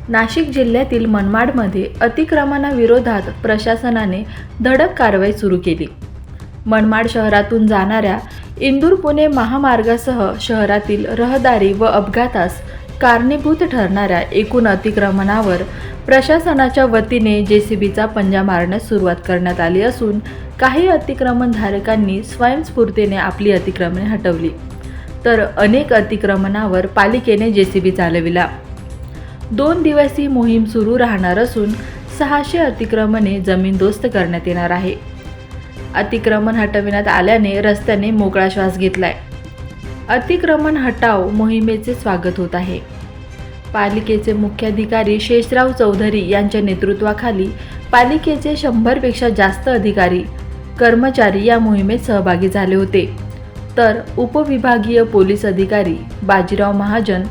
नाशिक जिल्ह्यातील मनमाडमध्ये अतिक्रमणाविरोधात प्रशासनाने धडक कारवाई सुरू केली. मनमाड शहरातून जाणाऱ्या इंदूर पुणे महामार्गासह शहरातील रहदारी व अपघातास कारणीभूत ठरणाऱ्या एकूण अतिक्रमणावर प्रशासनाच्या वतीने जेसीबीचा पंजा मारण्यास सुरुवात करण्यात आली असून काही अतिक्रमणधारकांनी स्वयंस्फूर्तीने आपली अतिक्रमणे हटवली, तर अनेक अतिक्रमणावर पालिकेने जेसीबी चालविला. 2 दिवस ही मोहीम सुरू राहणार असून 600 अतिक्रमणे जमीनदोस्त करण्यात येणार आहे. अतिक्रमण हटविण्यात आल्याने रस्त्याने मोकळा श्वास घेतलाय. अतिक्रमण हटाव मोहिमेचे स्वागत होत आहे. पालिकेचे मुख्याधिकारी शेषराव चौधरी यांच्या नेतृत्वाखाली पालिकेचे 100 पेक्षा जास्त अधिकारी कर्मचारी या मोहिमेत सहभागी झाले होते, तर उपविभागीय पोलीस अधिकारी बाजीराव महाजन,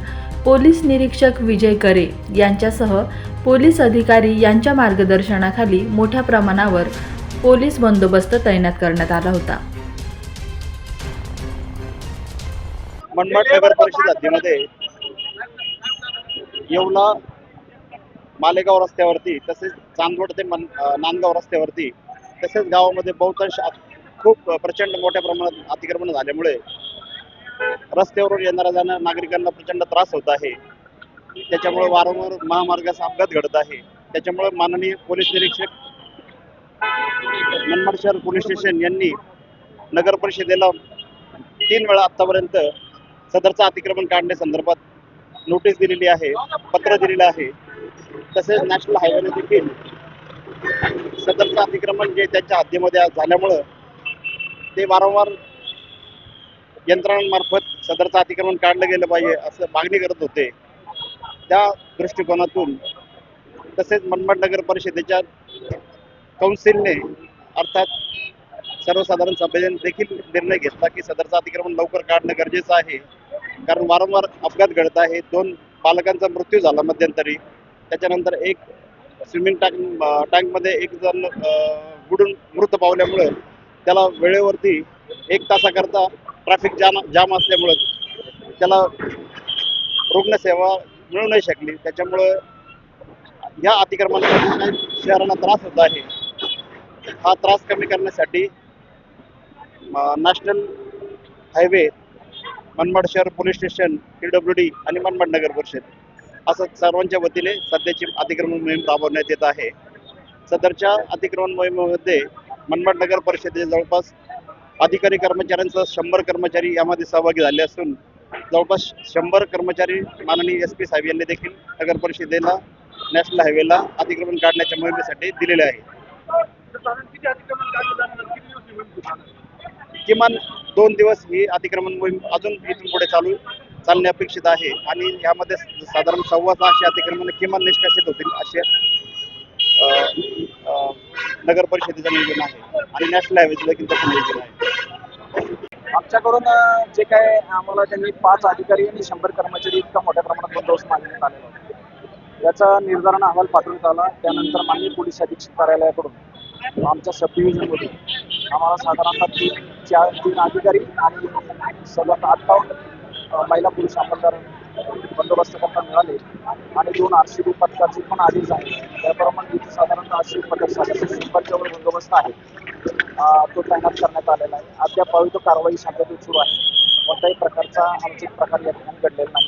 पोलीस निरीक्षक विजय करे यांच्यासह पोलीस अधिकारी यांच्या मार्गदर्शनाखाली मोठ्या प्रमाणावर पोलीस बंदोबस्त तैनात करण्यात आला होता. मनमाड नगर परिषद हद्दीमध्ये येवला मालेगाव रस्त्यावरती, तसेच चांदवड ते नांदगाव रस्त्यावरती, तसेच गावामध्ये बहुतांश खूप प्रचंड मोठ्या प्रमाणात अतिक्रमण झाल्यामुळे रस्त्यावरून येणाऱ्या जाणाऱ्या नागरिकांना प्रचंड त्रास होत आहे. त्याच्यामुळे वारंवार महामार्गाचा अपघात घडत आहे. त्याच्यामुळे माननीय पोलीस निरीक्षक मनमाड शहर पोलीस स्टेशन यांनी नगर परिषदेला 3 वेळा आतापर्यंत सदरचं अतिक्रमण काढण्यासंदर्भात नोटीस दिलेली आहे, पत्र दिलेलं आहे. तसेच नॅशनल हायवेने देखील सदरचं अतिक्रमण जे त्यांच्या हद्दीमध्ये झाल्यामुळं ते वारंवार यंत्रणांमार्फत सदरचं अतिक्रमण काढलं गेलं पाहिजे असं मागणी करत होते. त्या दृष्टिकोनातून तसेच मनमाड नगर परिषदेच्या कौन्सिलने अर्थात सर्वसाधारण सभेने देखील निर्णय घेतला की सदरचं अतिक्रमण लवकर काढणं गरजेचं आहे, कारण वारंवार अपघात घडत आहे. 2 बालकांचा मृत्यू झाला मध्यंतरी. त्याच्यानंतर एक स्विमिंग टँकमध्ये एक जण बुडून मृत पावल्यामुळे त्याला वेळेवरती 1 तासाकरता ट्रॅफिक जाम असल्यामुळं त्याला रुग्णसेवा मिळू नाही शकली. त्याच्यामुळं या अतिक्रमणाचा शहरांना त्रास होत आहे. हा त्रास कमी करण्यासाठी नॅशनल हायवे, मनमाड शहर पोलीस स्टेशन, PWD आणि मनमाड नगर परिषद असं सर्वांच्या वतीने सध्याची अतिक्रमण मोहीम राबवण्यात येत आहे. सदरच्या अतिक्रमण मोहिमेमध्ये मनमाड नगर परिषदेचे जवळपास अधिकारी कर्मचाऱ्यांसह 100 कर्मचारी यामध्ये सहभागी झाले असून जवळपास 100 कर्मचारी माननीय SP साहेब यांनी देखील नगर परिषदेला नॅशनल हायवेला अतिक्रमण काढण्याच्या मोहिमेसाठी दिलेले आहे. किमान 2 दिवस ही अतिक्रमण मोहीम अजून इथून पुढे चालणे अपेक्षित आहे आणि यामध्ये साधारण 650 अतिक्रमण किमान निष्कासित होतील असे नगर परिषदेचं नियोजन आहे आणि नॅशनल हायवेचं देखील त्याचं नियोजन आहे. आमच्याकडून जे काय आम्हाला त्यांनी 5 अधिकारी आणि 100 कर्मचारी इतका मोठ्या प्रमाणात बंदोबस्त मागण्यात आलेला होता. याचा निर्धारण अहवाल पाठवण्यात आला. त्यानंतर माननीय पोलीस अधीक्षक कार्यालयाकडून आमच्या सब डिव्हिजनमधून आम्हाला साधारणतः 3 अधिकारी आणि 58 महिला पोलीस अंमलदार बंदोबस्त करता मिळाले आणि 2 RCB पथकाचे पण आदेश आहे. त्याप्रमाणे इथे साधारणतः 80 पथक 700 बंदोबस्त आहे, तो तैनात करण्यात आलेला आहे. अद्याप तो कारवाई शांततेत सुरू आहे. कोणत्याही प्रकारचा अनुचित प्रकार या ठिकाणी घडलेला नाही.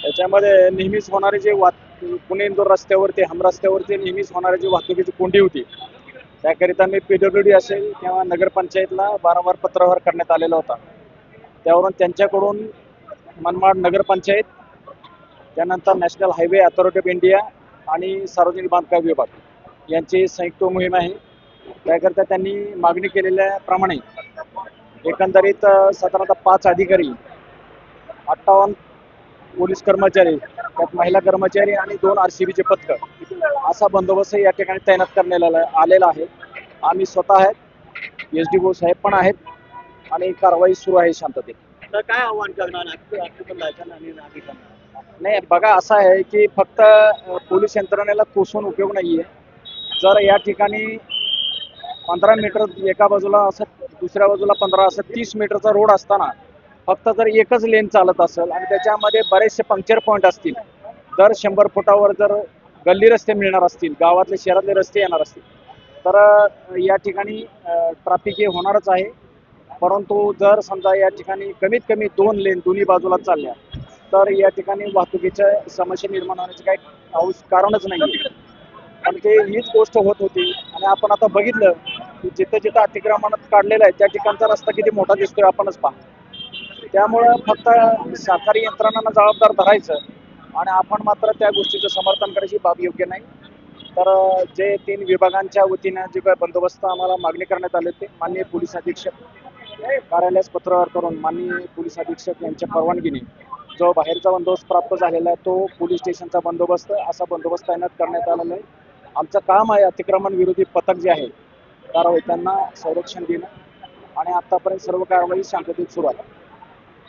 त्याच्यामध्ये नेहमीच होणारे जे पुणे इंदोर रस्त्यावरती हमरस्त्यावरती नेहमीच होणारे जे वाहतुकीची कोंडी होती, त्याकरिता मी PWD असेल किंवा नगरपंचायतला वारंवार पत्रव्यवहार करण्यात आलेला होता. त्यावरून त्यांच्याकडून मनमाड नगरपंचायत, त्यानंतर national highway authority of India आणि सार्वजनिक बांधकाम विभाग यांची संयुक्त मोहीम आहे. त्याकरिता त्यांनी मागणी केलेल्याप्रमाणे एकंदरीत साधारणतः 5 अधिकारी, 58 पोलीस कर्मचारी, त्यात महिला कर्मचारी आणि 2 RCBचे पथक असा बंदोबस्त या ठिकाणी तैनात करण्यात आलेला आहे. आम्ही स्वतः आहेत, SDO साहेब पण आहेत आणि कारवाई सुरू आहे शांततेत. तर काय आव्हान करणार नाही, बघा असं आहे की फक्त पोलीस यंत्रणेला कोसून उपयोग नाहीये. जर या ठिकाणी 15 मीटर एका बाजूला असं, दुसऱ्या बाजूला 15 असं 30 मीटरचा रोड असताना फक्त जर एकच लेन चालत असेल आणि त्याच्यामध्ये बरेचसे पंक्चर पॉईंट असतील दर 100 फुटावर जर गल्ली रस्ते मिळणार असतील, गावातले शहरातले रस्ते येणार असतील, तर या ठिकाणी ट्रॅफिक हे होणारच आहे. परंतु जर समजा या ठिकाणी कमीत कमी 2 लेन दोन्ही बाजूला चालल्या, तर या ठिकाणी वाहतुकीच्या समस्या निर्माण होण्याचे काही कारणच नाही. आणि ते हीच गोष्ट होत होती. आणि आपण आता बघितलं की जिथं जिथं अतिक्रमण काढलेलं आहे त्या ठिकाणचा रस्ता किती मोठा दिसतोय आपणच पहा. त्यामुळं फक्त सरकारी यंत्रणांना जबाबदार धरायचं आणि आपण मात्र त्या गोष्टीचं समर्थन करायची बाब योग्य नाही. तर जे 3 विभागांच्या वतीनं जे काही बंदोबस्त आम्हाला मागणी करण्यात आले होते, माननीय पोलीस अधीक्षक कार्यालयास पत्रव्यवहार करून माननीय पोलीस अधीक्षक यांच्या परवानगीने जो बाहेरचा बंदोबस्त प्राप्त झालेला आहे तो पोलीस स्टेशनचा बंदोबस्त असा बंदोबस्त तैनात करण्यात आलेला आहे. आमचं काम आहे अतिक्रमण विरोधी पथक जे आहे कारवाई त्यांना संरक्षण देणं आणि आतापर्यंत सर्व कारवाई शांततेत सुरू आहे.